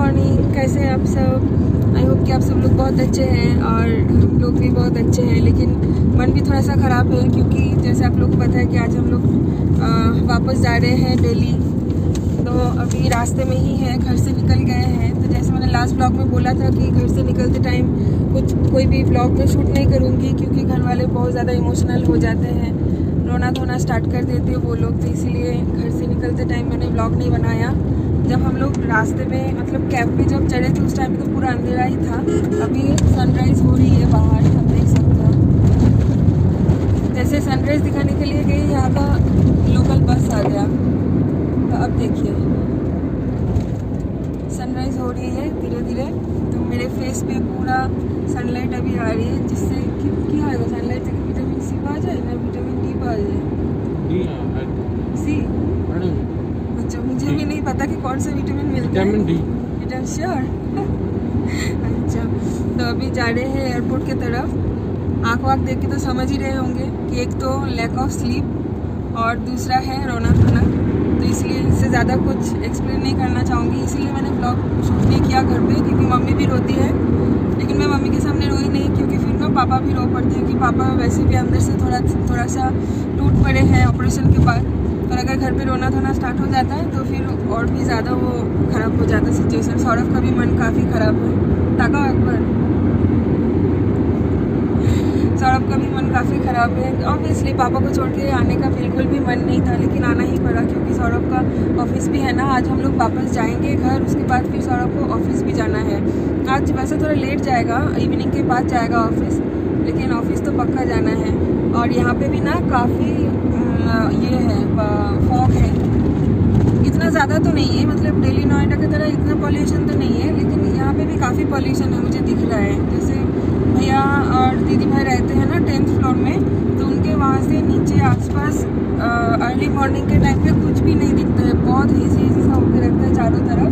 Morning, कैसे हैं आप सब। आई होप कि आप सब लोग बहुत अच्छे हैं और हम लोग भी बहुत अच्छे हैं, लेकिन मन भी थोड़ा सा ख़राब है क्योंकि जैसे आप लोग को पता है कि आज हम लोग वापस जा रहे हैं दिल्ली। तो अभी रास्ते में ही है, घर से निकल गए हैं। तो जैसे मैंने लास्ट ब्लॉग में बोला था कि घर से निकलते टाइम कोई भी ब्लॉग में शूट नहीं करूँगी क्योंकि घर वाले बहुत ज़्यादा इमोशनल हो जाते हैं, रोना धोना स्टार्ट कर देते हैं वो लोग। तो इसलिए घर से निकलते टाइम मैंने ब्लॉग नहीं बनाया। जब हम लोग रास्ते में मतलब कैब पे जब चढ़े थे उस टाइम तो पूरा अंधेरा ही था। अभी सनराइज़ हो रही है बाहर, आप देख सकते हो। जैसे सनराइज़ दिखाने के लिए गई, यहाँ का लोकल बस आ गया। तो अब देखिए सनराइज़ हो रही है धीरे धीरे। तो मेरे फेस पे पूरा सनलाइट अभी आ रही है, जिससे क्या होगा, सनलाइट से विटामिन सी पा जाए ना विटामिन डी पा जाए। सी अच्छा, मुझे भी नहीं पता कि कौन सा विटामिन मिलता है। Vitamin D, vitamin sure. अच्छा, तो अभी जा रहे हैं एयरपोर्ट की तरफ। आँख वाँख देख के तो समझ ही रहे होंगे कि एक तो लैक ऑफ स्लीप और दूसरा है रोना धोना। तो इसलिए इससे ज़्यादा कुछ एक्सप्लेन नहीं करना चाहूँगी, इसीलिए मैंने ब्लॉग शूट नहीं किया घर पे, क्योंकि मम्मी भी रोती है। लेकिन मैं मम्मी के सामने रोई नहीं क्योंकि फिर ना पापा भी रो पड़ते हैं कि पापा वैसे भी अंदर से थोड़ा सा टूट पड़े हैं ऑपरेशन के बाद। और अगर घर पे रोना धोना स्टार्ट हो जाता है तो फिर और भी ज़्यादा वो ख़राब हो जाता है सिचुएशन। सौरभ का भी मन काफ़ी ख़राब है, ताका अकबर, सौरभ का भी मन काफ़ी ख़राब है। ऑब्वियसली पापा को छोड़ के आने का बिल्कुल भी मन नहीं था, लेकिन आना ही पड़ा क्योंकि सौरभ का ऑफिस भी है ना। आज हम लोग वापस जाएंगे घर, उसके बाद फिर सौरभ को ऑफिस भी जाना है। आज वैसे थोड़ा लेट जाएगा, इवनिंग के बाद जाएगा ऑफिस, लेकिन ऑफिस तो पक्का जाना है। और यहाँ पे भी ना काफ़ी ये है, फॉग है। इतना ज़्यादा तो नहीं है, मतलब दिल्ली नोएडा की तरह इतना पॉल्यूशन तो नहीं है, लेकिन यहाँ पे भी काफ़ी पॉल्यूशन है, मुझे दिख रहा है। जैसे भैया और दीदी भाई रहते हैं ना 10th फ्लोर में, तो उनके वहाँ से नीचे आसपास अर्ली मॉर्निंग के टाइम पे कुछ भी नहीं दिखता है, बहुत ईजी सा होकर रखता है चारों तरफ।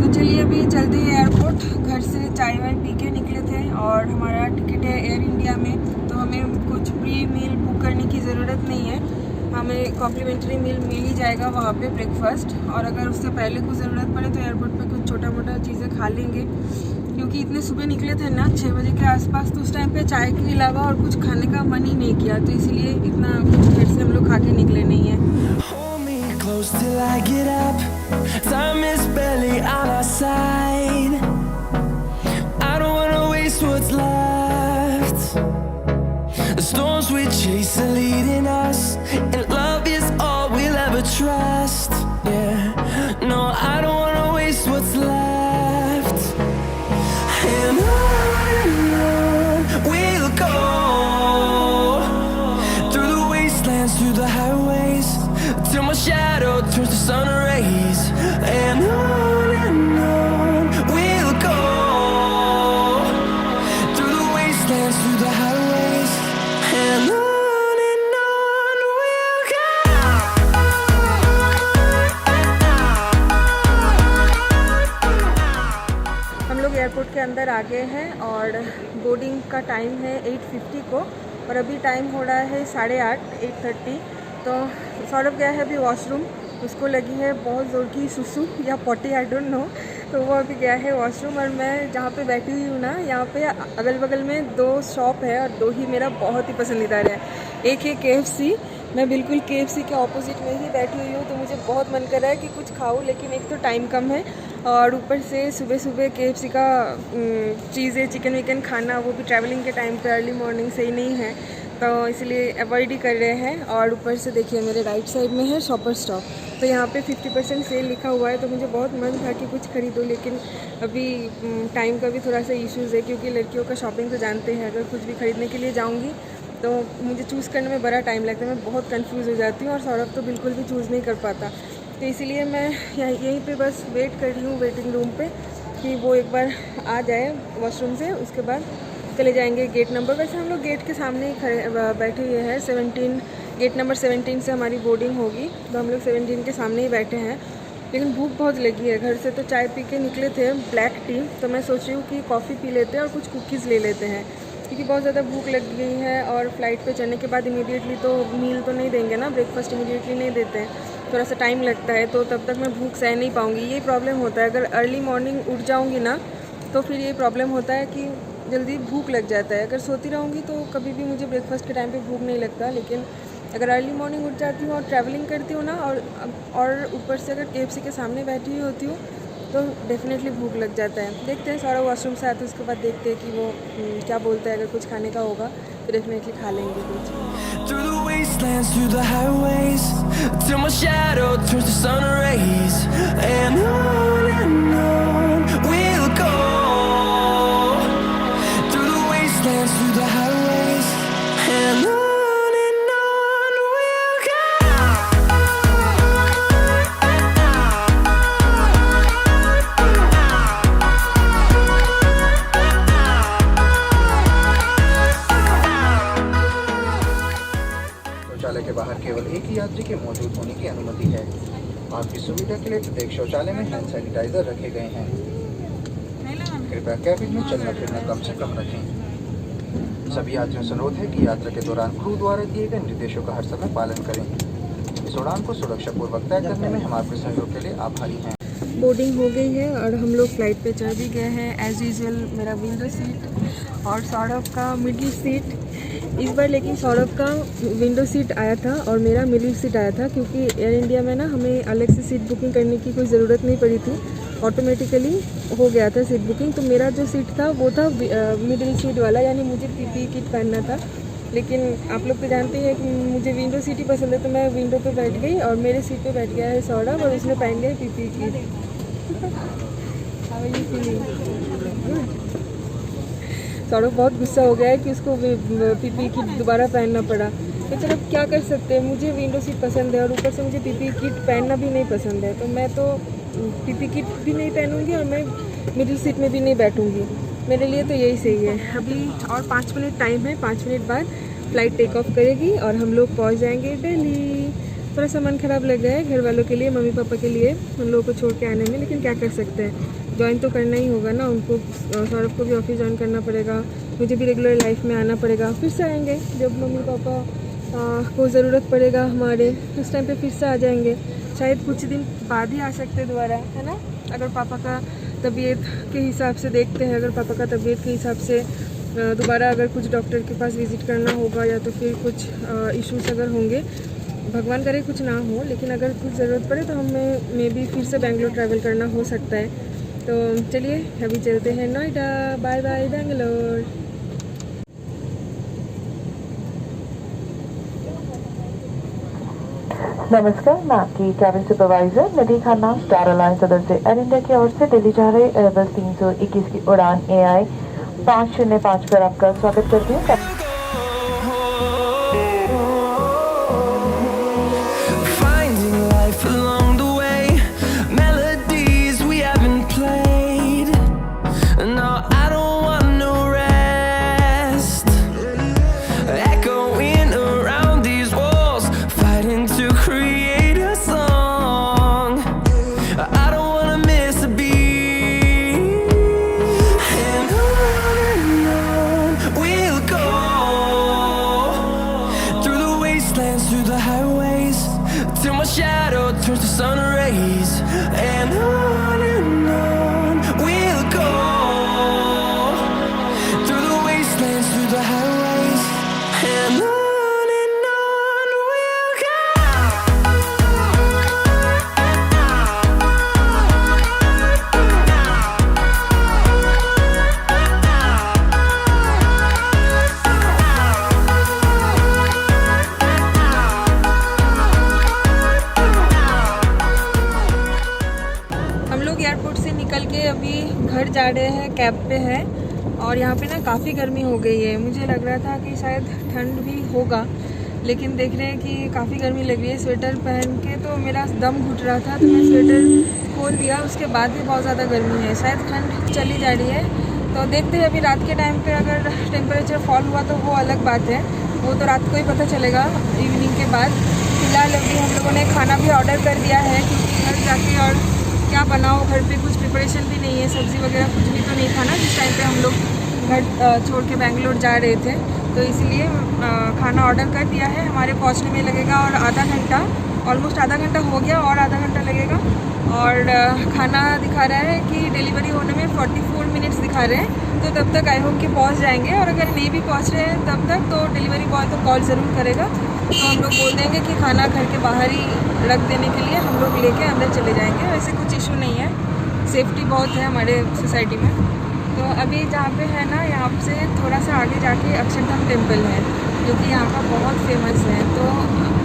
तो चलिए अभी चलते हैं एयरपोर्ट। घर से चाय वाय पी के निकले थे और हमारा टिकट है एयर इंडिया में, तो हमें कुछ प्री मील बुक करने की ज़रूरत नहीं है। हमें कॉम्प्लीमेंट्री मील मिल ही जाएगा वहाँ पे, ब्रेकफास्ट। और अगर उससे पहले कुछ ज़रूरत पड़े तो एयरपोर्ट पे कुछ छोटा मोटा चीज़ें खा लेंगे, क्योंकि इतने सुबह निकले थे ना 6 बजे के आसपास, तो उस टाइम पे चाय के अलावा और कुछ खाने का मन ही नहीं किया। तो इसलिए इतना कुछ घर से हम लोग खा के निकले नहीं हैं। The storms we chase are leading us, and love is all we'll ever trust. Yeah, no, I don't wanna waste what's left. And on we'll go, through the wastelands, through the highways, till my shadow turns to sun rays. And on we'll go, through the wastelands, through the highways. And on we'll go. हम लोग airport के अंदर आ गए हैं और boarding का time है 8:50 को, और अभी टाइम हो रहा है 8:30, 8:30। तो सौरभ गया है अभी वॉशरूम, उसको लगी है बहुत ज़ोर की सुसु या पॉटी, आई डोंट नो। तो वो अभी गया है वॉशरूम, और मैं जहाँ पे बैठी हुई हूँ ना, यहाँ पे अगल बगल में 2 शॉप है और 2 ही मेरा बहुत ही पसंदीदा है। एक है KFC, मैं बिल्कुल KFC के ऑपोजिट में ही बैठी हुई हूँ। तो मुझे बहुत मन कर रहा है कि कुछ खाऊँ, लेकिन एक तो टाइम कम है और ऊपर से सुबह सुबह KFC का चीज़ें चिकन विकन खाना, वो भी ट्रैवलिंग के टाइम पे अर्ली मॉर्निंग सही नहीं है, तो इसलिए अवॉइड ही कर रहे हैं। और ऊपर से देखिए मेरे राइट साइड में है शॉपर स्टॉप, तो यहाँ पे 50% सेल लिखा हुआ है। तो मुझे बहुत मन था कि कुछ खरीदूँ, लेकिन अभी टाइम का भी थोड़ा सा इश्यूज़ है, क्योंकि लड़कियों का शॉपिंग तो जानते हैं, अगर कुछ भी खरीदने के लिए जाऊँगी तो मुझे चूज़ करने में बड़ा टाइम लगता है, मैं बहुत कंफ्यूज हो जाती हूँ, और सौरभ तो बिल्कुल भी चूज़ नहीं कर पाता। तो इसीलिए मैं यहीं पे बस वेट कर रही हूँ वेटिंग रूम पे कि वो एक बार आ जाए वॉशरूम से, उसके बाद चले जाएंगे गेट नंबर। वैसे हम लोग गेट के सामने ही बैठे हुए हैं, 17 गेट नंबर 17 से हमारी बोर्डिंग होगी, तो हम लोग 17 के सामने ही बैठे हैं। लेकिन भूख बहुत लगी है, घर से तो चाय पी के निकले थे, ब्लैक टी, तो मैं सोच रही हूँ कि कॉफ़ी पी लेते हैं और कुछ कुकीज़ ले लेते हैं, क्योंकि बहुत ज़्यादा भूख लग गई है। और फ्लाइट पे चढ़ने के बाद इमीडिएटली तो मील तो नहीं देंगे ना, ब्रेकफास्ट इमीडिएटली नहीं देते हैं, थोड़ा सा टाइम लगता है, तो तब तक मैं भूख सह नहीं पाऊँगी। ये प्रॉब्लम होता है, अगर अर्ली मॉर्निंग उठ जाऊँगी ना तो फिर ये प्रॉब्लम होता है कि जल्दी भूख लग जाता है। अगर सोती रहूँगी तो कभी भी मुझे ब्रेकफास्ट के टाइम पे भूख नहीं लगता, लेकिन अगर अर्ली मॉर्निंग उठ जाती हूँ और ट्रैवलिंग करती हूँ ना, और ऊपर से अगर KFC के सामने बैठी हुई होती हूँ तो डेफिनेटली भूख लग जाता है। देखते हैं, सारा वॉशरूम से आते उसके बाद देखते हैं कि वो क्या बोलता है। अगर कुछ खाने का होगा तो डेफिनेटली खा लेंगे कुछ। Through the wastelands, through the highways, till my shadow turns to sun rays, and on we'll go. Through the wastelands, through the highways, and on we'll go. शौचालय के बाहर केवल एक ही यात्री के मौजूद होने की अनुमति है। आपकी सुविधा के लिए प्रत्येक शौचालय में हैंड सैनिटाइजर रखे गए हैं। कृपया कैबिन में चलना फिरना कम से कम रखें। सभी यात्रियों से अनुरोध है कि यात्रा के दौरान क्रू द्वारा दिए गए निर्देशों का हर समय पालन करें। इस उड़ान को सुरक्षापूर्वक तय करने में हम आपके सहयोग के लिए आभारी हैं। बोर्डिंग हो गई है और हम लोग फ़्लाइट पे चढ़ भी गए हैं। एज़ यूजुअल मेरा विंडो सीट और सौरभ का मिडिल सीट। इस बार लेकिन सौरभ का विंडो सीट आया था और मेरा मिडिल सीट आया था, क्योंकि एयर इंडिया में ना हमें अलग से सीट बुकिंग करने की कोई ज़रूरत नहीं पड़ी थी, ऑटोमेटिकली हो गया था सीट बुकिंग। तो मेरा जो सीट था वो था मिडिल सीट वाला, यानी मुझे PPE किट पहनना था। लेकिन आप लोग तो जानते हैं कि मुझे विंडो सीट ही पसंद है, तो मैं विंडो पे बैठ गई और मेरे सीट पे बैठ गया है सौरभ और उसने पहन लिया PPE kit. How are you feeling? Saurabh बहुत गुस्सा हो गया है कि उसको PPE किट दोबारा पहनना पड़ा। तो चलो क्या कर सकते हैं, मुझे विंडो सीट पसंद है और ऊपर से मुझे PPE किट पहनना भी नहीं पसंद है, तो मैं तो PPE किट भी नहीं पहनूंगी और मैं मिडिल सीट में भी नहीं बैठूंगी। मेरे लिए तो यही सही है। अभी और 5 मिनट टाइम है, 5 मिनट बाद फ़्लाइट टेक ऑफ करेगी और हम लोग पहुँच जाएंगे दिल्ली। थोड़ा सा मन ख़राब लग गया है घर वालों के लिए, मम्मी पापा के लिए, उन लोगों को छोड़ के आने में, लेकिन क्या कर सकते हैं, ज्वाइन तो करना ही होगा ना उनको। सौरभ को भी ऑफिस ज्वाइन करना पड़ेगा, मुझे भी रेगुलर लाइफ में आना पड़ेगा। फिर से आएंगे जब मम्मी पापा को ज़रूरत पड़ेगा हमारे, उस टाइम पे फिर से आ जाएंगे। शायद कुछ दिन बाद ही आ सकते दोबारा, है ना। अगर पापा का तबीयत के हिसाब से देखते हैं, अगर पापा का तबीयत के हिसाब से दोबारा अगर कुछ डॉक्टर के पास विज़िट करना होगा या तो फिर कुछ इश्यूज अगर होंगे, भगवान करे कुछ ना हो, लेकिन अगर कुछ ज़रूरत पड़े तो हमें मे बी फिर से बेंगलोर ट्रैवल करना हो सकता है। तो चलिए अभी चलते हैं नोएडा। Bye bye Bangalore. नमस्कार, मैं आपकी कैबिन सुपरवाइजर निधि खन्ना, स्टार अलायंस सदस्य एयर इंडिया की ओर से दिल्ली जा रहे एयरबस 321 की उड़ान AI 505 पर आपका स्वागत करती हूँ। Finding life along the way, melodies we haven't played. No, I don't want no rest. Echoing around these walls, fighting to create a song. I don't wanna miss a beat. And on we'll go. Through the wastelands, through the highways, till my shadow turns to sun rays. And on we'll go. Through the wastelands, through the highways, and on we'll go. हम लोग airport से निकल के अभी घर जा रहे हैं, कैब पे है और यहाँ पे ना काफ़ी गर्मी हो गई है। मुझे लग रहा था कि शायद ठंड भी होगा, लेकिन देख रहे हैं कि काफ़ी गर्मी लग रही है। स्वेटर पहन के तो मेरा दम घुट रहा था, तो मैं स्वेटर खोल दिया, उसके बाद भी बहुत ज़्यादा गर्मी है, शायद ठंड चली जा रही है। तो देखते हैं अभी रात के टाइम पे अगर टेम्परेचर फॉल हुआ तो वो अलग बात है, वो तो रात को ही पता चलेगा इवनिंग के बाद। फिलहाल अभी हम लोगों ने खाना भी ऑर्डर कर दिया है, क्योंकि घर जाके और क्या बनाओ, घर पे कुछ प्रिपरेशन भी नहीं है, सब्ज़ी वगैरह कुछ भी तो नहीं खाना जिस टाइम पे हम लोग घर छोड़ के बेंगलोर जा रहे थे। तो इसलिए खाना ऑर्डर कर दिया है। हमारे पहुंचने में लगेगा और आधा घंटा, ऑलमोस्ट आधा घंटा हो गया और आधा घंटा लगेगा। और खाना दिखा रहा है कि डिलीवरी होने में 44 मिनट्स दिखा रहे हैं, तो तब तक आई होप कि पहुंच जाएंगे। और अगर नहीं भी पहुंच रहे हैं तब तक तो डिलीवरी बॉय तो कॉल ज़रूर करेगा, तो हम लोग बोल देंगे कि खाना घर के बाहर ही रख देने के लिए हम लोग लेके अंदर चले जाएंगे। वैसे कुछ इशू नहीं है, सेफ्टी बहुत है हमारे सोसाइटी में। तो अभी जहाँ पे है ना, यहाँ से थोड़ा सा आगे जाके अक्षरधाम टेम्पल है जो कि यहाँ का बहुत फेमस है। तो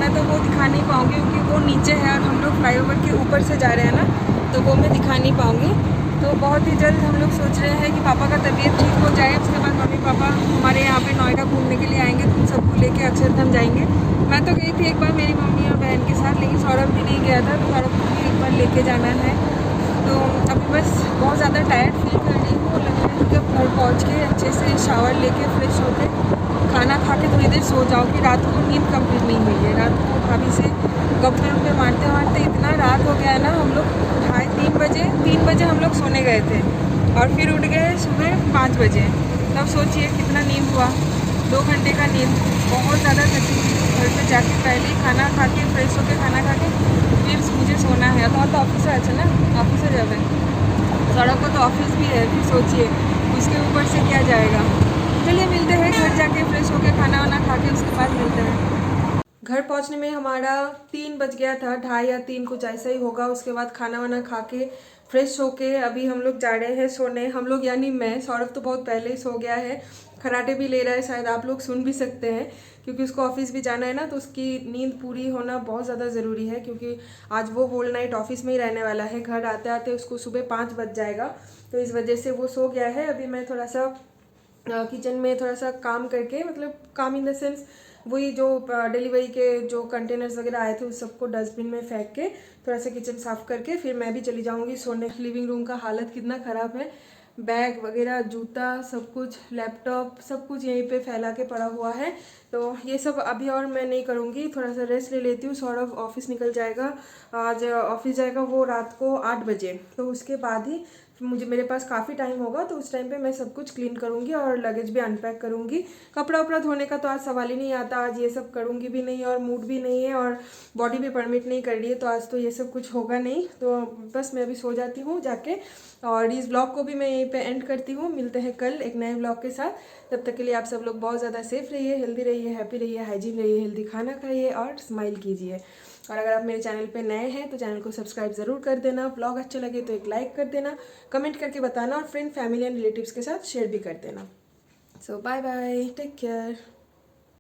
मैं तो वो दिखा नहीं पाऊँगी क्योंकि वो नीचे है और हम लोग फ्लाईओवर के ऊपर से जा रहे हैं ना, तो वो मैं दिखा नहीं पाऊँगी। तो बहुत ही जल्द हम लोग सोच रहे हैं कि पापा का तबीयत ठीक हो जाए, उसके बाद मम्मी पापा हमारे यहाँ पे नोएडा घूमने के लिए आएंगे, तो उन सबको लेके अक्षरधाम जाएंगे। मैं तो गई थी एक बार मेरी मम्मी और बहन के साथ, लेकिन सौरभ भी नहीं गया था, तो सौरभ को भी एक बार लेके जाना है। तो अभी बस बहुत ज़्यादा टायर्ड फील कर रही हूँ। लग रहा है कि अब घर पहुँच के अच्छे से शावर लेके फ्रेश होके खाना खा के थोड़ी देर सो जाऊँ कि रात को नींद कंप्लीट नहीं हुई है। रात को भाभी से गप्पे मारते मारते इतना रात हो गया है ना, हम लोग 3 बजे हम लोग सोने गए थे और फिर उठ गए सुबह 5 बजे। तब सोचिए कितना नींद हुआ, 2 घंटे का नींद। बहुत ज़्यादा थकी हुई हूँ। घर पे जाके पहले ही खाना खा के फ्रेश होकर खाना खा के फिर मुझे सोना है। तो ऑफिस আছে ना, ऑफिस যাবে, सड़क को तो ऑफिस भी है, फिर सोचिए उसके ऊपर से क्या जाएगा। चलिए मिलते हैं घर जाके फ्रेश होकर खाना वाना खा के, उसके बाद मिलते हैं। घर पहुंचने में हमारा 3 बज गया था, 2:30 या 3 कुछ ऐसा ही होगा। उसके बाद खाना वाना खा के फ्रेश होके अभी हम लोग जा रहे हैं सोने। हम लोग यानी मैं, सौरभ तो बहुत पहले ही सो गया है, खराटे भी ले रहा है, शायद आप लोग सुन भी सकते हैं क्योंकि उसको ऑफिस भी जाना है ना, तो उसकी नींद पूरी होना बहुत ज़्यादा ज़रूरी है क्योंकि आज वो होल नाइट ऑफिस में ही रहने वाला है। घर आते आते उसको सुबह 5 बज जाएगा, तो इस वजह से वो सो गया है। अभी मैं थोड़ा सा किचन में थोड़ा सा काम करके, मतलब काम इन द सेंस वही जो डिलीवरी के जो कंटेनर्स वगैरह आए थे उस सबको डस्टबिन में फेंक के थोड़ा सा किचन साफ़ करके फिर मैं भी चली जाऊंगी सोने। लिविंग रूम का हालत कितना ख़राब है, बैग वगैरह, जूता, सब कुछ, लैपटॉप, सब कुछ यहीं पे फैला के पड़ा हुआ है। तो ये सब अभी और मैं नहीं करूँगी, थोड़ा सा रेस्ट ले लेती हूँ। सौरभ ऑफिस निकल जाएगा, आज ऑफिस जाएगा वो रात को 8 बजे, तो उसके बाद ही मेरे पास काफ़ी टाइम होगा, तो उस टाइम पे मैं सब कुछ क्लीन करूँगी और लगेज भी अनपैक करूँगी। कपड़ा उपड़ा धोने का तो आज सवाल ही नहीं आता, आज ये सब करूँगी भी नहीं और मूड भी नहीं है और बॉडी भी परमिट नहीं कर रही है, तो आज तो ये सब कुछ होगा नहीं। तो बस मैं अभी सो जाती हूँ जाके, और इस ब्लॉग को भी मैं यहीं पे एंड करती हूँ। मिलते हैं कल एक नए ब्लॉग के साथ। तब तक के लिए आप सब लोग बहुत ज़्यादा सेफ रहिए, हेल्दी रहिए, हैप्पी रहिए, हाइजीन रहिए, हेल्दी खाना खाइए और स्माइल कीजिए। और अगर आप मेरे चैनल पे नए हैं तो चैनल को सब्सक्राइब ज़रूर कर देना। ब्लॉग अच्छा लगे तो एक लाइक कर देना, कमेंट करके बताना और फ्रेंड, फैमिली एंड रिलेटिव्स के साथ शेयर भी कर देना। सो बाय बाय, टेक केयर।